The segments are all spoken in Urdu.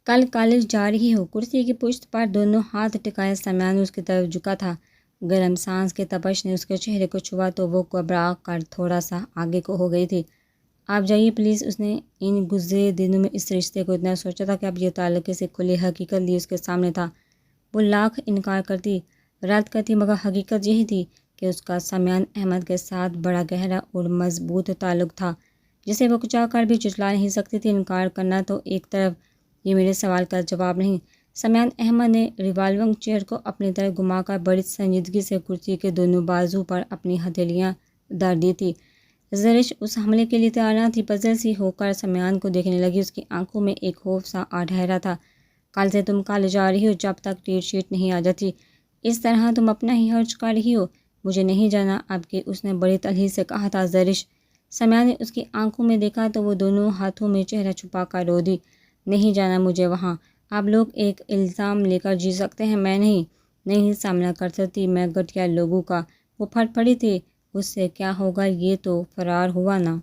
کل کالج جا رہی ہو؟ کرسی کی پشت پر دونوں ہاتھ ٹکائے سمیان اس کی طرف جھکا تھا۔ گرم سانس کے تپش نے اس کے چہرے کو چھوا تو وہ گھبرا کر تھوڑا سا آگے کو ہو گئی تھی۔ آپ جائیے پلیز۔ اس نے ان گزرے دنوں میں اس رشتے کو اتنا سوچا تھا کہ اب یہ تعلق سے کھلی حقیقت لی اس کے سامنے تھا۔ وہ لاکھ انکار کرتی، رد کرتی، مگر حقیقت یہی تھی کہ اس کا سمیان احمد کے ساتھ بڑا گہرا اور مضبوط تعلق تھا، جسے وہ چاہ کر بھی جھٹلا نہیں سکتی تھی۔ انکار کرنا تو ایک طرف، یہ میرے سوال کا جواب نہیں۔ سمیان احمد نے ریوالونگ چیئر کو اپنی طرف گھما کر بڑی سنجیدگی سے کرسی کے دونوں بازو پر اپنی ہتھیلیاں دھر دی تھی۔ زرش اس حملے کے لیے تیار نہ تھی، پزل سی ہو کر سمیان کو دیکھنے لگی۔ اس کی آنکھوں میں ایک خوف سا آ ٹھہرا تھا۔ کل سے تم کالج جا رہی ہو جب تک ڈیٹ شیٹ نہیں آ جاتی، اس طرح تم اپنا ہی حرج کر رہی ہو۔ مجھے نہیں جانا اب کہ، اس نے بڑی تلخی سے کہا تھا۔ زرش، سمیان نے اس کی آنکھوں میں دیکھا تو وہ دونوں ہاتھوں میں چہرہ چھپا کر رو دی۔ نہیں جانا مجھے وہاں۔ آپ لوگ ایک الزام لے کر جی سکتے ہیں، میں نہیں سامنا کر سکتی میں گھٹیا لوگوں کا۔ وہ پھٹ پڑی تھی۔ اس سے کیا ہوگا، یہ تو فرار ہوا نا۔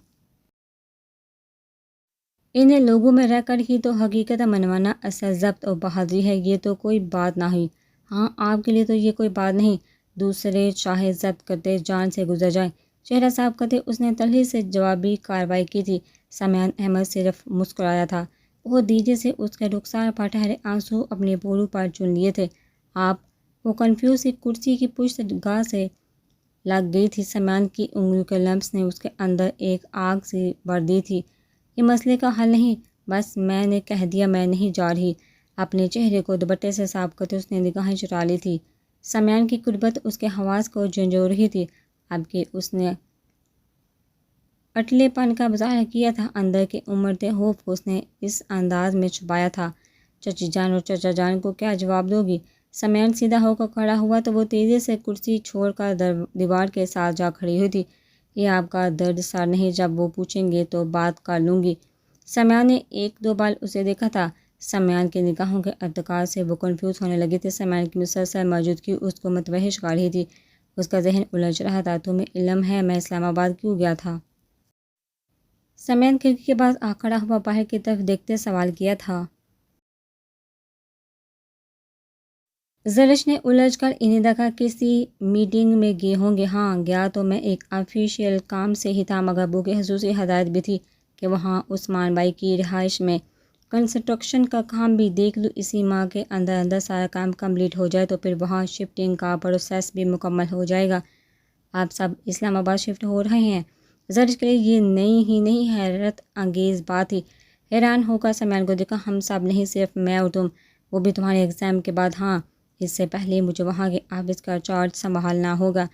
انہیں لوگوں میں رہ کر ہی تو حقیقت منوانا اصل ضبط اور بہادری ہے۔ یہ تو کوئی بات نہ ہوئی۔ ہاں، آپ کے لیے تو یہ کوئی بات نہیں، دوسرے چاہے ضبط کرتے جان سے گزر جائیں۔ چہرہ صاف کرتے اس نے تلخی سے جوابی کارروائی کی تھی۔ سمیان احمد صرف مسکرایا تھا۔ وہ دیجے سے اس کے رخسار پر ٹھہرے آنسو اپنے پوروں پر چن لیے تھے۔ آپ، وہ کنفیوز سی کرسی کی پشت گاہ سے لگ گئی تھی۔ سمیان کی انگلیوں کے لمس نے اس کے اندر ایک آگ سی بھر دی تھی۔ یہ مسئلے کا حل نہیں، بس میں نے کہہ دیا میں نہیں جا رہی۔ اپنے چہرے کو دوپٹے سے صاف کرتے اس نے نگاہیں چرا لی تھی۔ سمیان کی قربت اس کے حواس کو جھنجھوڑ رہی تھی۔ اب کہ اس نے اٹلے پن کا مظاہرہ کیا تھا، اندر کے امڑتے خوف کو اس نے اس انداز میں چھپایا تھا۔ چچی جان اور چچا جان کو کیا جواب دو گی؟ سمیان سیدھا ہو کر کھڑا ہوا تو وہ تیزی سے کرسی چھوڑ کر دیوار کے ساتھ جا کھڑی ہوئی تھی۔ یہ آپ کا درد سر نہیں، جب وہ پوچھیں گے تو بات کر لوں گی۔ سمیان نے ایک دو بار اسے دیکھا تھا۔ سمیان کے نگاہوں کے ارتکاز سے وہ کنفیوز ہونے لگی تھی۔ سمیان کی مسلسل موجودگی اس کو متوحش کر رہی تھی۔ اس کا ذہن الجھ رہا تھا۔ تمہیں علم ہے میں اسلام آباد کیوں گیا تھا؟ سمیان کھڑکی کے پاس آ کھڑا ہوا باہر کی طرف دیکھتے سوال کیا تھا۔ زرش نے الجھ کر انہیں دیکھا۔ کسی میٹنگ میں گئے ہوں گے؟ ہاں، گیا تو میں ایک آفیشیل کام سے ہی تھا، مگر ابو کی خصوصی ہدایت بھی تھی کہ وہاں عثمان بھائی کی رہائش میں کنسٹرکشن کا کام بھی دیکھ لوں۔ اسی ماہ کے اندر سارا کام کمپلیٹ ہو جائے تو پھر وہاں شفٹنگ کا پروسیس بھی مکمل ہو جائے گا۔ آپ سب اسلام آباد شفٹ ہو رہے ہیں؟ زرش کے لیے یہ نئی ہی نہیں، حیرت انگیز بات تھی۔ حیران ہو کر سمیان کو دیکھا۔ ہم سب نہیں، صرف میں اور تم، وہ بھی تمہارے ایگزام کے بعد۔ ہاں، اس سے پہلے مجھے وہاں کے آفس کا چارج سنبھالنا ہوگا۔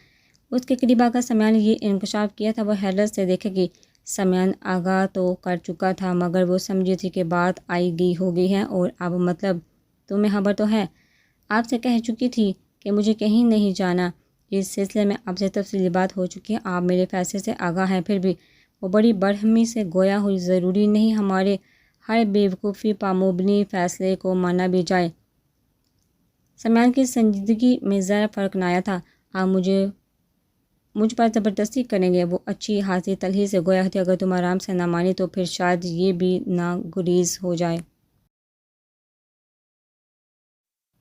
اس کے قریب آ کر سمیان نے یہ انکشاف کیا تھا۔ وہ حیرت سے دیکھے گی۔ سمیان آگاہ تو کر چکا تھا، مگر وہ سمجھی تھی کہ بات آئی گئی ہو گئی ہے، اور اب مطلب تمہیں خبر تو ہے۔ آپ سے کہہ چکی تھی کہ مجھے کہیں نہیں جانا۔ اس سلسلے میں آپ سے تفصیلی بات ہو چکی ہے۔ آپ میرے فیصلے سے آگاہ ہیں۔ پھر بھی، وہ بڑی برہمی سے گویا ہوئی، ضروری نہیں ہمارے ہر بیوقوفی پر مبنی فیصلے کو مانا بھی جائے۔ سمیان کی سنجیدگی میں ذرا فرق نہ آیا تھا۔ آپ مجھ پر زبردستی کریں گے؟ وہ اچھی خاصی تلخی سے گویا تھی۔ اگر تم آرام سے نہ مانی تو پھر شاید یہ بھی ناگزیر ہو جائے۔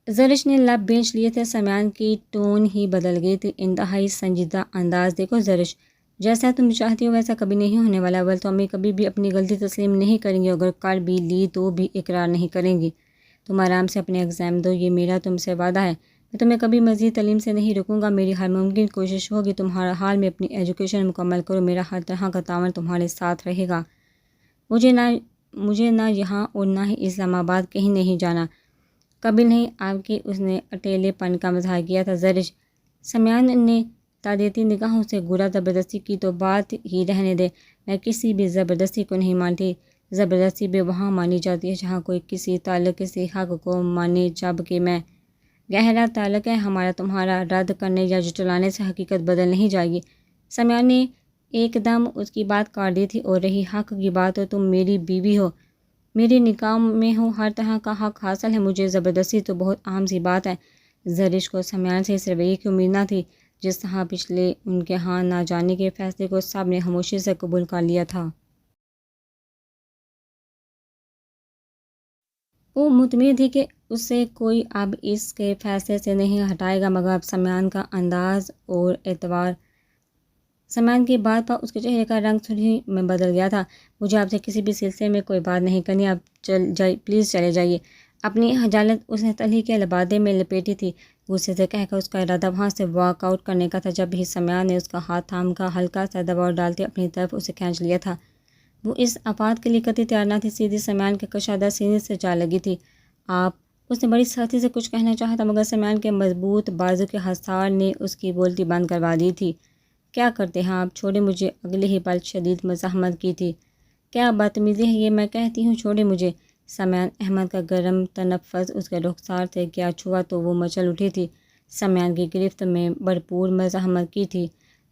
زرش نے لب بھینچ لیے تھے۔ سمیان کی ٹون ہی بدل گئی تھی۔ انتہائی سنجیدہ انداز۔ دیکھو زرش، جیسا تم چاہتی ہو ویسا کبھی نہیں ہونے والا۔ اول تو امی کبھی بھی اپنی غلطی تسلیم نہیں کریں گی، اگر کر بھی لی تو بھی اقرار نہیں کریں گی۔ تم آرام سے اپنے ایگزام دو، یہ میرا تم سے وعدہ ہے۔ میں تمہیں کبھی مزید تعلیم سے نہیں روکوں گا۔ میری ہر ممکن کوشش ہوگی تم ہر حال میں اپنی ایجوکیشن مکمل کرو۔ میرا ہر طرح کا تعاون تمہارے ساتھ رہے گا۔ مجھے نہ یہاں اور نہ ہی اسلام آباد کہیں نہیں جانا۔ قبل نہیں آپ کی، اس نے اٹیلے پن کا مظاہرہ کیا تھا۔ زرش، سمیان نے تادیتی نگاہوں سے گھورا۔ زبردستی کی تو بات ہی رہنے دے۔ میں کسی بھی زبردستی کو نہیں مانتی۔ زبردستی بھی وہاں مانی جاتی ہے جہاں کوئی کسی تعلق کسی حق کو مانے، جب کہ میں گہرا تعلق ہے ہمارا تمہارا، رد کرنے یا جھٹلانے سے حقیقت بدل نہیں جائے گی۔ سمیان نے ایک دم اس کی بات کاٹ دی تھی۔ اور رہی حق کی بات، تو تم میری بیوی ہو، میری نکاح میں ہو، ہر طرح کا حق حاصل ہے مجھے۔ زبردستی تو بہت عام سی بات ہے۔ زرش کو سمیان سے اس رویے کی امید نہ تھی۔ جس طرح پچھلے ان کے ہاں نہ جانے کے فیصلے کو سب نے خاموشی سے قبول کر لیا تھا۔ وہ مطمئن تھی کہ اسے کوئی اب اس کے فیصلے سے نہیں ہٹائے گا، مگر اب سمیان کا انداز اور اعتبار، سمیان کی بات پر اس کے چہرے کا رنگ سرخی میں بدل گیا تھا۔ مجھے آپ سے کسی بھی سلسلے میں کوئی بات نہیں کرنی، آپ پلیز چلے جائیے۔ اپنی حجالت اس نے تلخی کے لبادے میں لپیٹی تھی۔ غصے سے کہہ کر اس کا ارادہ وہاں سے واک آؤٹ کرنے کا تھا، جب ہی سمیان نے اس کا ہاتھ تھام کر ہلکا سا دباؤ ڈالتے اپنی طرف اسے کھینچ لیا تھا۔ وہ اس آفات کے لیے قطعی تیار نہ تھی، سیدھی سمیان کے کشادہ سینے سے جا لگی تھی۔ آپ، اس نے بڑی سختی سے کچھ کہنا چاہا تھا، مگر سمیان کے مضبوط بازو کے حصار نے اس کی بولتی بند کروا دی تھی۔ کیا کرتے ہیں آپ؟ چھوڑے مجھے۔ اگلے ہی پل شدید مزاحمت کی تھی۔ کیا بدتمیزی ہے یہ، میں کہتی ہوں چھوڑے مجھے۔ سمیان احمد کا گرم تنفس اس کے رخسار سے کیا چھوا تو وہ مچل اٹھی تھی۔ سمیان کی گرفت میں بھرپور مزاحمت کی تھی۔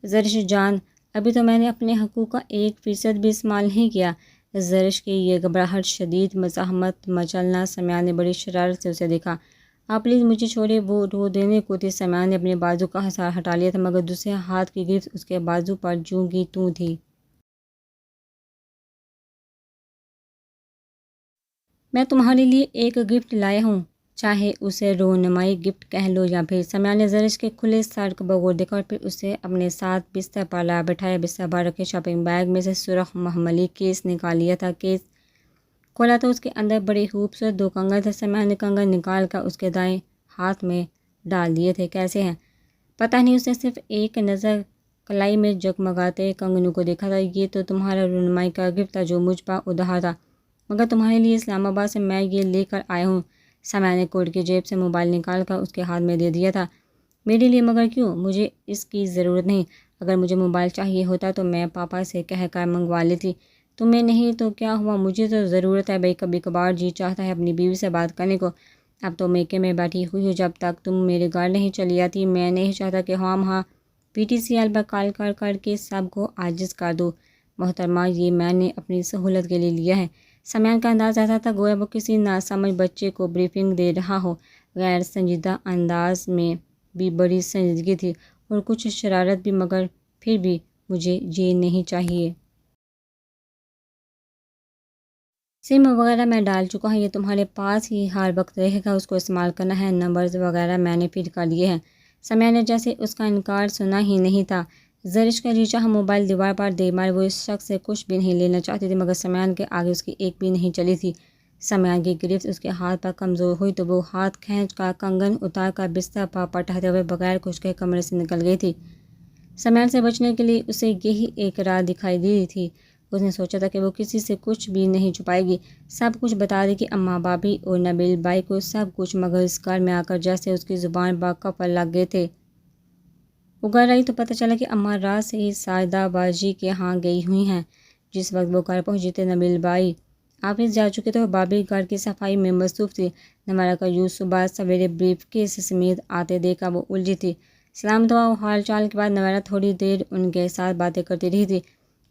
زرش جان، ابھی تو میں نے اپنے حقوق کا 1% بھی استعمال نہیں کیا۔ زرش کی یہ گھبراہٹ، شدید مزاحمت، مچلنا، سمیان نے بڑی شرارت سے اسے دیکھا۔ آپ پلیز مجھے چھوڑے، وہ رو دینے کو تھی۔ سمیان نے اپنے بازو کا حصار ہٹا لیا تھا، مگر دوسرے ہاتھ کی گرفت اس کے بازو پر جوں کی توں تھی۔ میں تمہارے لیے ایک گفٹ لایا ہوں، چاہے اسے رونمائی گفٹ کہہ لو یا پھر۔ سمیان نے زرش کے کھلے سر کو بغور دیکھا اور پھر اسے اپنے ساتھ بستر پر لا بٹھایا۔ بستر پر رکھے شاپنگ بیگ میں سے سرخ مخملی کیس نکال لیا تھا۔ کیس کھولا تو اس کے اندر بڑے خوبصورت 2 کنگن تھے۔ سمیان نے کنگن نکال کر اس کے دائیں ہاتھ میں ڈال دیے تھے۔ کیسے ہیں؟ پتہ نہیں، اس نے صرف ایک نظر کلائی میں جگمگاتے کنگنوں کو دیکھا تھا۔ یہ تو تمہارا رونمائی کا گفٹ تھا جو مجھ پر ادھار تھا، مگر تمہارے لیے اسلام آباد سے میں یہ لے کر آیا ہوں۔ سمیان نے کوٹ کی جیب سے موبائل نکال کر اس کے ہاتھ میں دے دیا تھا۔ میرے لیے؟ مگر کیوں؟ مجھے اس کی ضرورت نہیں۔ اگر مجھے موبائل چاہیے ہوتا تو میں پاپا سے کہہ کر منگوا لیتی۔ تمہیں نہیں تو کیا ہوا، مجھے تو ضرورت ہے بھائی، کبھی کبھار جی چاہتا ہے اپنی بیوی سے بات کرنے کو۔ اب تو میکے میں بیٹھی ہوئی ہو، جب تک تم میرے گھر نہیں چلی آتی میں نہیں چاہتا کہ ہاں PTCL پر کال کر کے سب کو عاجز کر دو۔ محترمہ، یہ میں نے اپنی سہولت کے لیے لیا ہے۔ سمیان کا انداز ایسا تھا گویا وہ کسی ناسمجھ بچے کو بریفنگ دے رہا ہو۔ غیر سنجیدہ انداز میں بھی بڑی سنجیدگی تھی اور کچھ شرارت بھی، مگر پھر بھی مجھے یہ نہیں چاہیے۔ سم وغیرہ میں ڈال چکا ہوں، یہ تمہارے پاس ہی ہر وقت رہے گا، اس کو استعمال کرنا ہے۔ نمبرز وغیرہ میں نے فٹ کر دیے ہیں۔ سمیان نے جیسے اس کا انکار سنا ہی نہیں تھا۔ زرش کا جی چاہا موبائل دیوار پر دے مار، وہ اس شخص سے کچھ بھی نہیں لینا چاہتی تھی، مگر سمیان کے آگے اس کی ایک بھی نہیں چلی تھی۔ سمیان کی گرفت اس کے ہاتھ پر کمزور ہوئی تو وہ ہاتھ کھینچ کر کنگن اتار کر بستر پر پٹکتے ہوئے بغیر کچھ کہے کمرے سے نکل گئی تھی۔ سمیان سے بچنے کے لیے اسے یہی ایک راہ دکھائی دی تھی۔ اس نے سوچا تھا کہ وہ کسی سے کچھ بھی نہیں چھپائے گی، سب کچھ بتا دے گی، اماں بھابھی اور نبیل بھائی کو سب کچھ، مگر اس گھر میں آ کر جیسے اس کی زبان پر قفل لگ گئے تھے۔ وہ گھر آئی تو پتہ چلا کہ اماں رات سے ہی ساجدہ باجی کے ہاں گئی ہوئی ہیں۔ جس وقت وہ گھر پہنچی تھے نبیل بھائی آفس جا چکے تھے اور بھابھی گھر کی صفائی میں مصروف تھی۔ نویرہ کو یوں صبح سویرے بریف کیس سمیت آتے دیکھ کر وہ الجھی تھی۔ سلام دعا و حال چال کے بعد نویرہ تھوڑی دیر ان کے ساتھ باتیں کرتی رہی تھی۔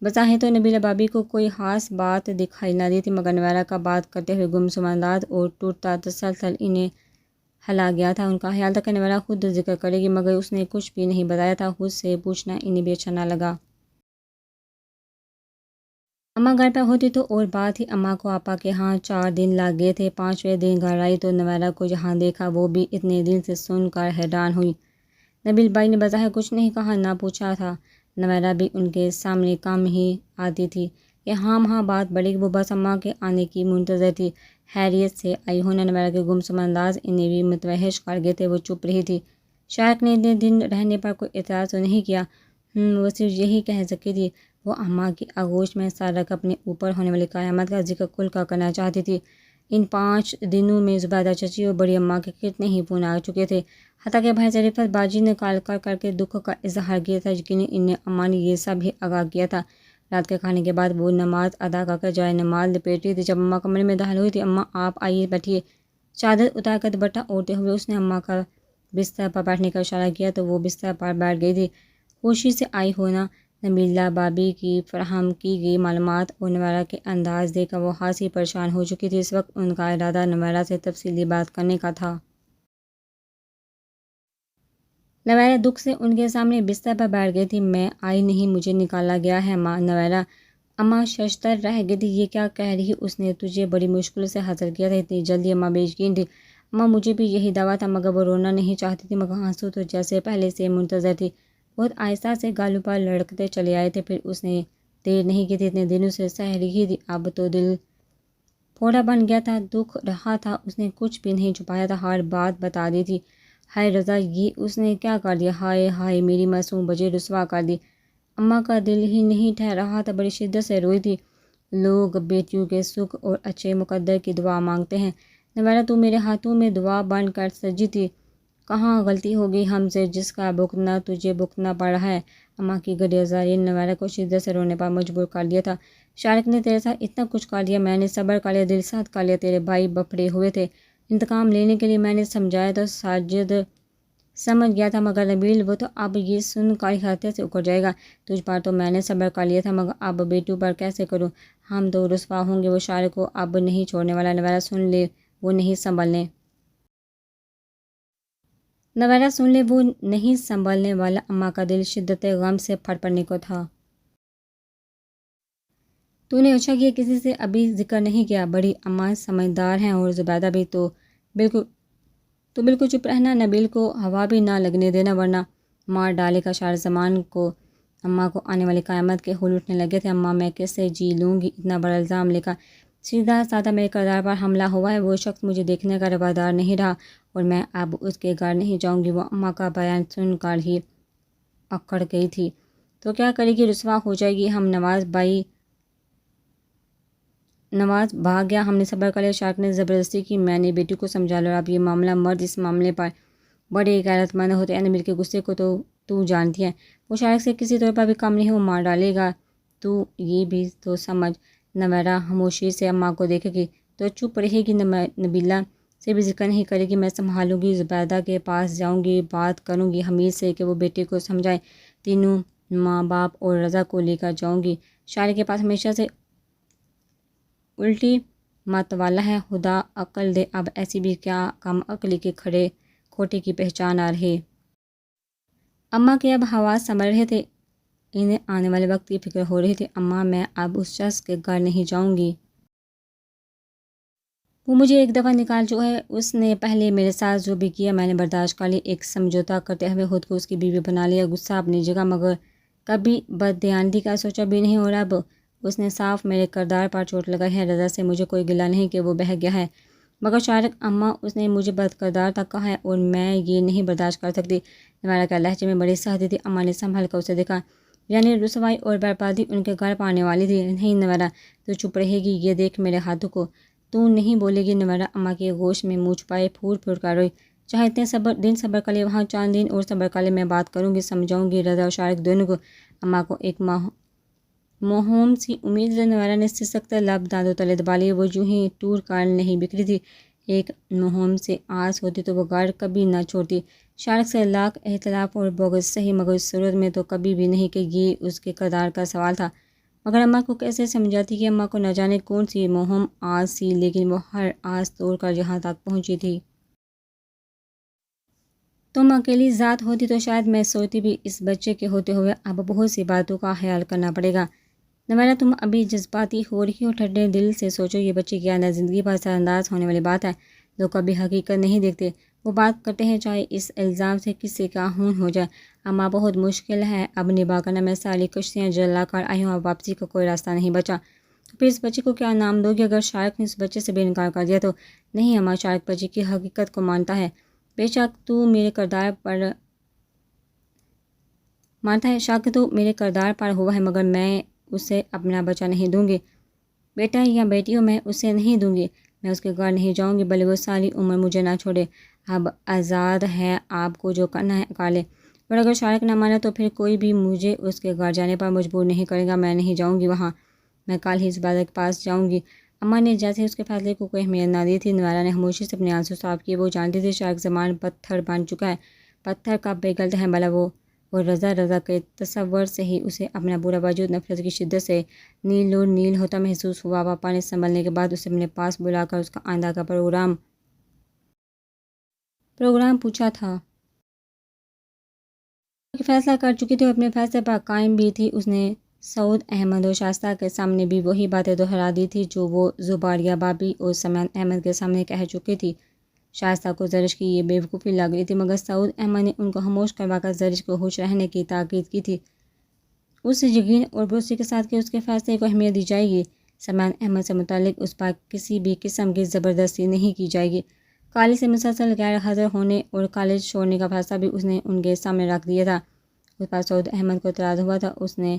بظاہر تو نبیلہ بھابھی کو کوئی خاص بات دکھائی نہ دی تھی، مگر نویرہ کا بات کرتے ہوئے گمسم انداز اور ٹوٹتا تسلسل انہیں ہلا گیا تھا۔ ان کا خیال تھا کہ نویرہ خود ذکر کرے گی، مگر اس نے کچھ بھی نہیں بتایا تھا۔ خود سے پوچھنا انہیں بھی اچھا نہ لگا۔ اماں گھر پہ ہوتی تو اور بات ہی، اماں کو آپا کے ہاں 4 دن لگ گئے تھے۔ 5ویں دن گھر آئی تو نویرہ کو یہاں دیکھا، وہ بھی اتنے دن سے سن کر حیران ہوئی۔ نبیل بھائی نے بظاہر کچھ نہیں کہا نہ پوچھا تھا۔ نویرہ بھی ان کے سامنے کم ہی آتی تھی کہ ہاں بات بڑھے گی، وہ بس اماں کے آنے کی منتظر تھی۔ خیریت سے آئی ہو نا؟ نویرہ کے گمسم انداز انہیں بھی متوحش کر گئے تھے۔ وہ چپ رہی تھی۔ شارق نے اتنے دن رہنے پر کوئی اعتراض تو نہیں کیا؟ وہ صرف یہی کہہ سکی تھی۔ وہ اماں کی آغوش میں سر رکھ اپنے اوپر ہونے والی قیامت کا ذکر کھل کر کرنا چاہتی تھی۔ ان 5 دنوں میں زبیدہ چچی اور بڑی اماں کے کتنے ہی فون آ چکے تھے، حتیٰ کہ بھائی رفعت باجی نے کال کر کے دکھ کا اظہار کیا تھا۔ یقیناً انہیں اماں نے یہ سب ہی آگاہ کیا تھا۔ رات کے کھانے کے بعد وہ نماز ادا کر جائے نماز لپیٹ رہی تھی جب اماں کمرے میں داخل ہوئی تھی۔ اماں آپ آئیے، بیٹھیے۔ چادر اتار کر دوپٹہ اوڑھتے ہوئے اس نے اماں کا بستر پر بیٹھنے کا اشارہ کیا تو وہ بستر پر بیٹھ گئی تھی۔ خوشی سے آئی ہو نا؟ نبیلہ بھابھی کی فراہم کی گئی معلومات اور نویرہ کے انداز دیکھ کر وہ خاصی پریشان ہو چکی تھی۔ اس وقت ان کا ارادہ نویرہ سے تفصیلی بات کرنے کا تھا۔ نویرہ دکھ سے ان کے سامنے بستر پر بیٹھ گئی تھی۔ میں آئی نہیں، مجھے نکالا گیا ہے ماں۔ نویرہ اماں ششتر رہ گئی تھی، یہ کیا کہہ رہی، اس نے تجھے بڑی مشکل سے حاصل کیا تھا، اتنی جلدی؟ اماں بے یقین تھی۔ اماں مجھے بھی یہی دعویٰ تھا، مگر وہ رونا نہیں چاہتی تھی، مگر آنسو تو جیسے پہلے سے منتظر تھی۔ بہت آہستہ سے گالوں پر لڑکتے چلے آئے تھے، پھر اس نے دیر نہیں کی تھی، اتنے دنوں سے سہ رہی تھی، اب تو دل پھوڑا بن گیا تھا، دکھ رہا تھا، اس نے کچھ بھی نہیں چھپایا تھا، ہر بات بتا دی تھی۔ ہائے رضا، یہ اس نے کیا کر دیا، ہائے ہائے میری معصوم بچی، رسوا کر دی۔ اماں کا دل ہی نہیں ٹھہر رہا تھا، بڑی شدت سے روئی تھی۔ لوگ بیٹیوں کے سکھ اور اچھے مقدر کی دعا مانگتے ہیں، نویرہ تو میرے ہاتھوں میں دعا بن کر سجی تھی، کہاں غلطی ہو گئی ہم سے، جس کا بھگتنا تجھے بھگتنا پڑ رہا ہے۔ اماں کی گریہ زاری نے نویرہ کو شدت سے رونے پر مجبور کر دیا تھا۔ شارق نے تیرے ساتھ اتنا کچھ کر دیا، میں نے صبر کر لیا، دل سخت کر لیا، تیرے بھائی بپھڑے ہوئے تھے، انتقام لینے کے لیے میں نے سمجھایا تو ساجد سمجھ گیا تھا، مگر نبیل وہ تو اب یہ سن کر حیرت سے اکڑ جائے گا۔ تجھ پر تو میں نے صبر کر لیا تھا، مگر اب بیٹوں پر کیسے کروں، ہم تو رسوا ہوں گے، وہ شارق کو اب نہیں چھوڑنے والا، نویرہ سن لے وہ نہیں سنبھلنے نویرہ سن لے وہ نہیں سنبھلنے والا۔ اماں کا دل شدت غم سے پھٹ پڑنے کو تھا۔ تو نے اچھا کیا کسی سے ابھی ذکر نہیں کیا، بڑی اماں سمجھدار ہیں، اور زبیدہ بھی بالکل چپ رہنا، نبیل کو ہوا بھی نہ لگنے دینا ورنہ مار ڈالے گا۔ شار زمان کو اماں کو آنے والی قیامت کے حول اٹھنے لگے تھے۔ اماں میں کیسے جی لوں گی اتنا بڑا الزام لے کر، سیدھا سادہ میرے کردار پر حملہ ہوا ہے، وہ شخص مجھے دیکھنے کا روادار نہیں رہا اور میں اب اس کے گھر نہیں جاؤں گی۔ وہ اماں کا بیان سن کر ہی اکڑ گئی تھی۔ تو کیا کرے گی، رسوا ہو جائے گی۔ نواز بھاگ گیا، ہم نے صبر کر لیا، شارق نے زبردستی کی، میں نے بیٹی کو سمجھا لیا، اب یہ معاملہ مرد اس معاملے پر بڑے غیرت مند ہوتے ہیں، نبیل کے غصے کو تو جانتی ہے، وہ شارق سے کسی طور پر بھی کم نہیں، وہ مار ڈالے گا، تو یہ بھی تو سمجھ۔ نویرہ خاموشی سے اماں کو دیکھے گی تو چپ رہے گی، نبیلہ سے بھی ذکر نہیں کرے گی، میں سنبھالوں گی، زبیدہ کے پاس جاؤں گی، بات کروں گی حمید سے کہ وہ بیٹے کو سمجھائے، تینوں ماں باپ اور رضا کو لے کر جاؤں گی۔ شارق کے پاس ہمیشہ سے الٹی مت والا ہے، خدا عقل دے، اب ایسی بھی کیا کم عقلی کے کھوٹے کی پہچان آ رہے۔ اماں کے اب حواس سنبھل رہے تھے، انہیں آنے والے وقت کی فکر ہو رہی تھی۔ اماں میں اب اس شخص کے گھر نہیں جاؤں گی، وہ مجھے ایک دفعہ نکال چکا ہے، اس نے پہلے میرے ساتھ جو بھی کیا میں نے برداشت کر لیا، ایک سمجھوتا کرتے ہوئے خود کو اس کی بیوی بنا لیا، غصہ اپنی جگہ، مگر کبھی بددیانتی کا سوچا بھی نہیں، اور اب اس نے صاف میرے کردار پر چوٹ لگائی ہے۔ رضا سے مجھے کوئی گلہ نہیں کہ وہ بہہ گیا ہے، مگر شارق اماں اس نے مجھے بد کردار تک کہا ہے اور میں یہ نہیں برداشت کر سکتی۔ نویرہ کا لہجے میں بڑی سختی تھی، اماں نے سنبھل کر اسے دیکھا، یعنی رسوائی اور بربادی ان کے گھر پانے والی تھی۔ نہیں نویرہ، تو چپ رہے گی، یہ دیکھ میرے ہاتھوں کو، تو نہیں بولے گی۔ نویرہ اماں کے گوشت میں منہ چھپائے پھوٹ پھوٹ کر روئی، چاہے اتنے دن صبر کر لے، وہاں چند دن اور صبر کر لے، میں بات کروں گی، سمجھاؤں گی رضا اور شارق دونوں کو۔ اماں کو ایک موہوم سی امید سے نویرہ نے سسکتے لب دانتوں تلے دبا لیے، وہ یوں ہی ٹور کر نہیں بکھری تھی، ایک موہوم سے آس ہوتی تو وہ گھر کبھی نہ چھوڑتی۔ شارق سے لاکھ اختلاف اور بغض سہی، مگر اس صورت میں تو کبھی بھی نہیں کہ یہ اس کے کردار کا سوال تھا۔ مگر اماں کو کیسے سمجھاتی کہ اماں کو نہ جانے کون سی موہوم آس سی، لیکن وہ ہر آس توڑ کر یہاں تک پہنچی تھی۔ تم اکیلی ذات ہوتی تو شاید میں سوچتی بھی، اس بچے کے ہوتے ہوئے اب بہت سی باتوں کا خیال کرنا پڑے گا۔ نویرہ تم ابھی جذباتی ہو رہی ہو، ٹھنڈے دل سے سوچو، یہ بچے کی آئندہ زندگی پر اثر انداز ہونے والی بات ہے، لوگ کبھی حقیقت نہیں دیکھتے، وہ بات کرتے ہیں چاہے اس الزام سے کسی کا خون ہو جائے۔ اماں بہت مشکل ہے اب نبھا کرنا، میں ساری کشتیاں جلا کر آئی ہوں، اب واپسی کا کوئی راستہ نہیں بچا، تو پھر اس بچے کو کیا نام دو گی؟ اگر شارق نے اس بچے سے بھی انکار کر دیا تو؟ نہیں اماں، شارق بچے کی حقیقت کو مانتا ہے، بے شک تو میرے کردار پر ہوا ہے، مگر میں اسے اپنا بچہ نہیں دوں گی، بیٹا یا بیٹی ہو، میں اسے نہیں دوں گی، میں اس کے گھر نہیں جاؤں گی، بھلے وہ ساری عمر مجھے نہ چھوڑے، اب آزاد ہے، آپ کو جو کرنا ہے کر لے، اور اگر شارق نہ مانا تو پھر کوئی بھی مجھے اس کے گھر جانے پر مجبور نہیں کرے گا، میں نہیں جاؤں گی وہاں، میں کل ہی زبیدہ کے پاس جاؤں گی۔ اماں نے جیسے اس کے فیصلے کو کوئی اہمیت نہ دی تھی، نویرہ نے خاموشی سے اپنے آنسو صاف کیے، وہ جانتی تھی شارق زمان پتھر بن چکا ہے، پتھر کب پگھلتا ہے بھلا وہ، اور رضا کے تصور سے ہی اسے اپنا پورا وجود نفرت کی شدت سے نیل و نیل ہوتا محسوس ہوا۔ پاپا نے سنبھلنے کے بعد اسے اپنے پاس بلا کر اس کا آئندہ کا پروگرام پوچھا تھا، کہ فیصلہ کر چکی تھی اور اپنے فیصلے پر قائم بھی تھی۔ اس نے سعود احمد اور شائستہ کے سامنے بھی وہی باتیں دہرا دی تھی جو وہ زباریہ بابی اور سمیان احمد کے سامنے کہہ چکی تھی۔ شائستہ کو زرش کی یہ بیوقوفی لگ رہی تھی، مگر سعود احمد نے ان کو خاموش کروا کر زرش کو ہوش رہنے کی تاکید کی تھی، اس یقین اور بروسی کے ساتھ کہ اس کے فیصلے کو اہمیت دی جائے گی۔ سمیان احمد سے متعلق اس پر کسی بھی قسم کی زبردستی نہیں کی جائے گی۔ کالج سے مسلسل غیر حاضر ہونے اور کالج چھوڑنے کا فیصلہ بھی اس نے ان کے سامنے رکھ دیا تھا۔ اس پر سعود احمد کو اعتراض ہوا تھا، اس نے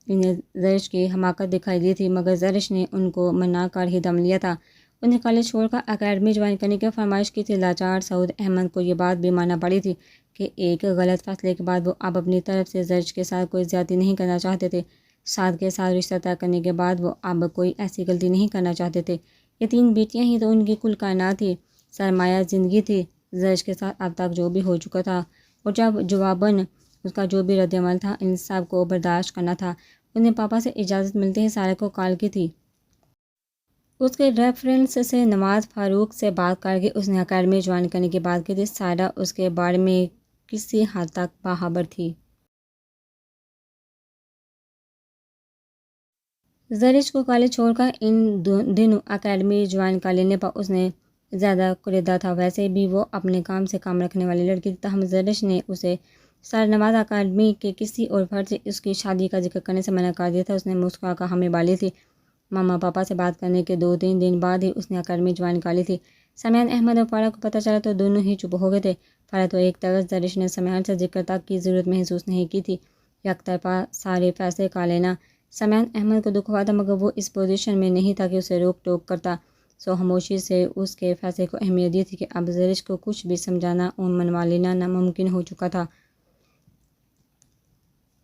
انہیں زرش کی حماقت دکھائی دی تھی، مگر زرش نے ان کو منا کر ہی دم لیا تھا۔ انہیں کالج چھوڑ کر اکیڈمی جوائن کرنے کی فرمائش کی تھی۔ لاچار سعود احمد کو یہ بات بھی ماننا پڑی تھی کہ ایک غلط فیصلے کے بعد وہ اب اپنی طرف سے زرش کے ساتھ کوئی زیادتی نہیں کرنا چاہتے تھے۔ سعد کے ساتھ رشتہ طے کرنے کے بعد وہ اب کوئی ایسی غلطی نہیں کرنا چاہتے تھے۔ یہ 3 بیٹیاں ہی تو ان کی کل کائنات تھی، سرمایہ زندگی تھی۔ زرش کے ساتھ اب تک جو بھی ہو چکا تھا اور جب جواباً اس کا جو بھی رد عمل تھا، ان سب کو برداشت کرنا تھا۔ اس نے پاپا سے اجازت ملتے ہی سارے کو کال کی تھی۔ اس کے ریفرنس سے نواز فاروق سے بات کر کے اس نے اکیڈمی جوائن کرنے کی بات کی تھی۔ سائرہ اس کے بارے میں کسی حد تک باخبر تھی۔ زرش کو کالج چھوڑ کر ان دنوں اکیڈمی جوائن کر لینے پر اس نے زیادہ قریدا تھا۔ ویسے بھی وہ اپنے کام سے کام رکھنے والی لڑکی تھی، تاہم زرش نے اسے سرنواز اکیڈمی کے کسی اور فرد سے اس کی شادی کا ذکر کرنے سے منع کر دیا تھا۔ اس نے مسکرا کر ہمیں بالی تھی۔ ماما پاپا سے بات کرنے کے 2-3 دن بعد ہی اس نے اکیڈمی جوائن کر لی تھی۔ سمیان احمد اور فرح کو پتہ چلا تو دونوں ہی چپ ہو گئے تھے۔ فرح تو ایک طرف، زرش نے سمیان سے ذکر تک کی ضرورت محسوس نہیں کی تھی۔ یک طرفہ سارے فیصلے کر لینا سمیان احمد کو دکھ ہوا تھا، مگر وہ اس پوزیشن میں نہیں تھا کہ اسے روک ٹوک کرتا، سو خاموشی سے اس کے فیصلے کو اہمیت دی تھی کہ اب زرش کو کچھ بھی سمجھانا اور منوا لینا ناممکن ہو چکا تھا۔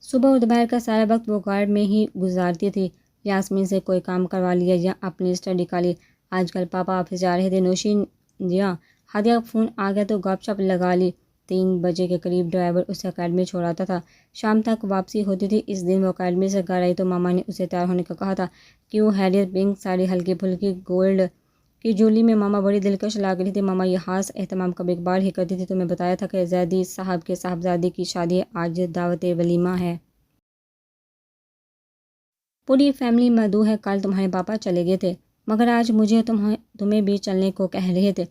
صبح اور دوپہر کا سارا وقت وہ گھر میں ہی گزارتی تھی۔ یاسمین سے کوئی کام کروا لیا یا اپنی اسٹڈی کر لی۔ آج کل پاپا آفس جا رہے تھے، نوشین دیا ہادیہ کا فون آ گیا تو گپ شپ لگا لی۔ 3 بجے کے قریب ڈرائیور اسے اکیڈمی چھوڑاتا تھا، شام تک واپسی ہوتی تھی۔ اس دن وہ اکیڈمی سے گھر آئی تو ماما نے اسے تیار ہونے کا کہا تھا۔ کیوں خیریت؟ پنک ساڑی، ہلکی پھلکی گولڈ کی جولی میں ماما بڑی دلکش لگ رہی تھی۔ ماما یہ خاص اہتمام کبھی کبھار ہی کرتی تھی۔ تمہیں بتایا تھا کہ زیدی صاحب کے صاحبزادی کی شادی ہے، آج دعوت ولیمہ ہے، پوری فیملی مدعو ہے۔ کل تمہارے پاپا چلے گئے تھے، مگر آج مجھے تمہیں بھی چلنے کو کہہ رہے تھے،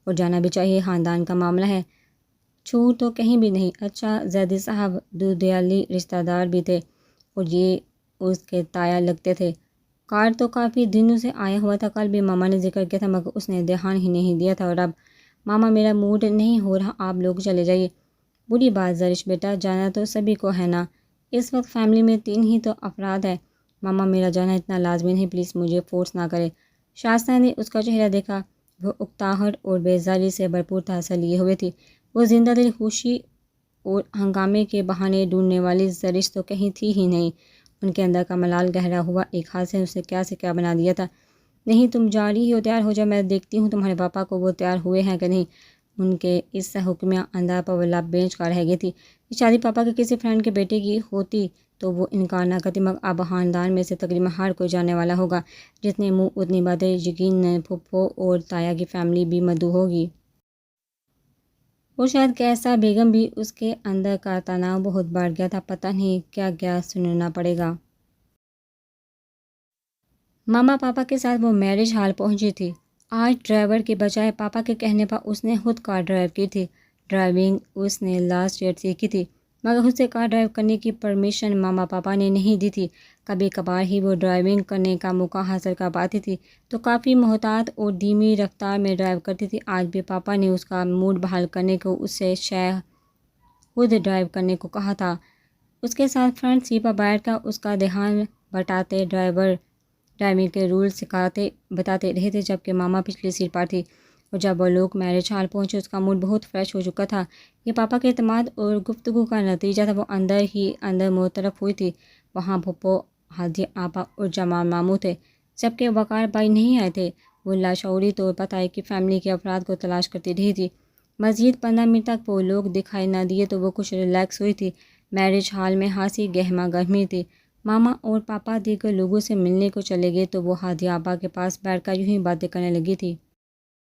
اور جانا بھی چاہیے، خاندان کا معاملہ ہے، چھوٹ تو کہیں بھی نہیں۔ اچھا، زیدی صاحب دودیالی رشتہ دار بھی تھے اور یہ اس کے تایا لگتے تھے۔ کارڈ تو کافی دنوں سے آیا ہوا تھا، کل بھی ماما نے ذکر کیا تھا، مگر اس نے دھیان ہی نہیں دیا تھا۔ اور اب ماما میرا موڈ نہیں ہو رہا، آپ لوگ چلے جائیے۔ بری بات زرش بیٹا، جانا تو سبھی کو ہے نا، اس وقت فیملی میں 3 ہی تو افراد ہیں۔ ماما میرا جانا اتنا لازمی نہیں، پلیز مجھے فورس نہ کرے۔ شائستہ نے اس کا چہرہ دیکھا، وہ اکتاہٹ اور بیزاری سے بھرپور تھا، لیے ہوئے تھی۔ وہ زندہ دل خوشی اور ہنگامے کے بہانے ڈھونڈنے والی زرش تو کہیں تھی ہی نہیں۔ ان کے اندر کا ملال گہرا ہوا، ایک ہاتھ سے اسے کیا سے کیا بنا دیا تھا۔ نہیں تم جا رہی ہو، تیار ہو جا، میں دیکھتی ہوں تمہارے پاپا کو وہ تیار ہوئے ہیں کہ نہیں۔ ان کے اس حکمیہ انداز پر وہ لب بینچ کر رہ گئی تھی۔ یہ شادی پاپا کے کسی فرینڈ کے بیٹے کی ہوتی تو وہ انکار نہ کرتی، مگر اب خاندان میں سے تقریباً ہر کوئی جانے والا ہوگا، جتنے منہ اتنی باتیں، یقیناً پھپھو اور تایا کی فیملی بھی مدعو ہوگی، اور شاید کیسا بیگم بھی۔ اس کے اندر کا تناؤ بہت بڑھ گیا تھا، پتہ نہیں کیا کیا سننا پڑے گا۔ ماما پاپا کے ساتھ وہ میرج ہال پہنچی تھی۔ آج ڈرائیور کے بجائے پاپا کے کہنے پر اس نے خود کار ڈرائیو کی تھی۔ ڈرائیونگ اس نے لاسٹ ایئر سیکھی تھی، مگر اسے کار ڈرائیو کرنے کی پرمیشن ماما پاپا نے نہیں دی تھی۔ کبھی کبھار ہی وہ ڈرائیونگ کرنے کا موقع حاصل کر پاتی تھی، تو کافی محتاط اور دھیمی رفتار میں ڈرائیو کرتی تھی۔ آج بھی پاپا نے اس کا موڈ بحال کرنے کو اسے خود ڈرائیو کرنے کو کہا تھا۔ اس کے ساتھ فرنٹ سیٹ پر بیٹھ کر اس کا دھیان بٹاتے ڈرائیونگ کے رول بتاتے رہے تھے، جبکہ ماما پچھلی سیٹ پر تھی۔ اور جب وہ لوگ میرج ہال پہنچے، اس کا موڈ بہت فریش ہو چکا تھا۔ یہ پاپا کے اعتماد اور گفتگو کا نتیجہ تھا۔ وہ اندر ہی اندر معترف ہوئی تھی۔ وہاں پھپھو، ہادیہ آپا اور جمال ماموں تھے، جبکہ وقار بھائی نہیں آئے تھے۔ وہ لاشعوری طور پر تایا کی فیملی کے افراد کو تلاش کرتی رہی تھی۔ مزید 15 منٹ تک وہ لوگ دکھائی نہ دیے تو وہ کچھ ریلیکس ہوئی تھی۔ میرج ہال میں خاصی گہما گہمی تھی۔ ماما اور پاپا دیگر لوگوں سے ملنے کو چلے گئے تو وہ ہادیہ آپا کے پاس بیٹھ کر یوں ہی باتیں کرنے لگی تھی۔